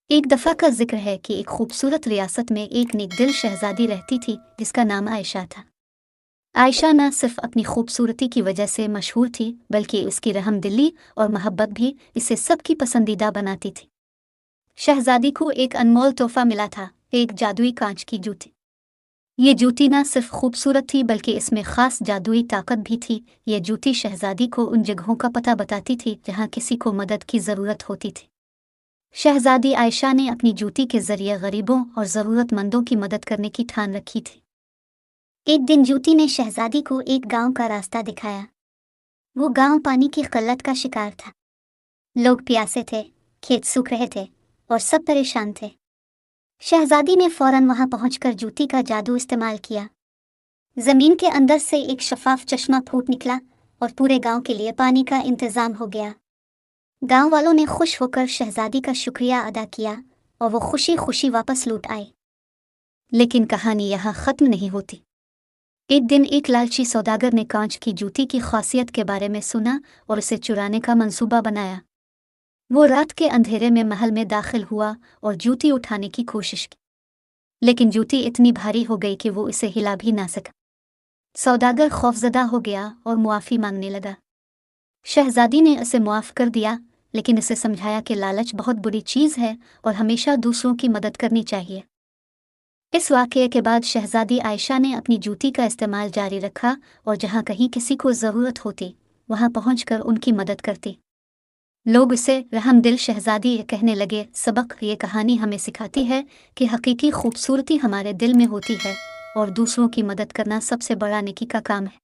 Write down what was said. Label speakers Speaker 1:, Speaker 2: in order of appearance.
Speaker 1: एक दफ़ा का जिक्र है कि एक खूबसूरत रियासत में एक नेक दिल शहजादी रहती थी जिसका नाम आयशा था। आयशा न सिर्फ अपनी खूबसूरती की वजह से मशहूर थी बल्कि उसकी रहमदिली और मोहब्बत भी इसे सबकी पसंदीदा बनाती थी। शहजादी को एक अनमोल तोहफा मिला था, एक जादुई कांच की जूती। ये जूती न सिर्फ खूबसूरत थी बल्कि इसमें ख़ास जादुई ताकत भी थी। ये जूती शहजादी को उन जगहों का पता बताती थी जहाँ किसी को मदद की ज़रूरत होती थी। शहजादी आयशा ने अपनी जूती के जरिए गरीबों और ज़रूरतमंदों की मदद करने की ठान रखी थी। एक दिन जूती ने शहजादी को एक गांव का रास्ता दिखाया। वो गांव पानी की किल्लत का शिकार था। लोग प्यासे थे, खेत सूख रहे थे और सब परेशान थे। शहजादी ने फौरन वहां पहुंचकर जूती का जादू इस्तेमाल किया। जमीन के अंदर से एक शफाफ चश्मा फूट निकला और पूरे गांव के लिए पानी का इंतजाम हो गया। गांव वालों ने खुश होकर शहजादी का शुक्रिया अदा किया और वो खुशी खुशी वापस लौट आए। लेकिन कहानी यहाँ ख़त्म नहीं होती। एक दिन एक लालची सौदागर ने कांच की जूती की खासियत के बारे में सुना और उसे चुराने का मंसूबा बनाया। वो रात के अंधेरे में महल में दाखिल हुआ और जूती उठाने की कोशिश की, लेकिन जूती इतनी भारी हो गई कि वो इसे हिला भी ना सका। सौदागर खौफजदा हो गया और मुआफ़ी मांगने लगा। शहजादी ने उसे मुआफ़ कर दिया, लेकिन उसे समझाया कि लालच बहुत बुरी चीज़ है और हमेशा दूसरों की मदद करनी चाहिए। इस वाक़ये के बाद शहजादी आयशा ने अपनी जूती का इस्तेमाल जारी रखा और जहाँ कहीं किसी को ज़रूरत होती वहाँ पहुँचकर उनकी मदद करती। लोग इसे रहमदिल शहजादी कहने लगे। सबक ये कहानी हमें सिखाती है कि हकीकी खूबसूरती हमारे दिल में होती है और दूसरों की मदद करना सबसे बड़ा नेकी का काम है।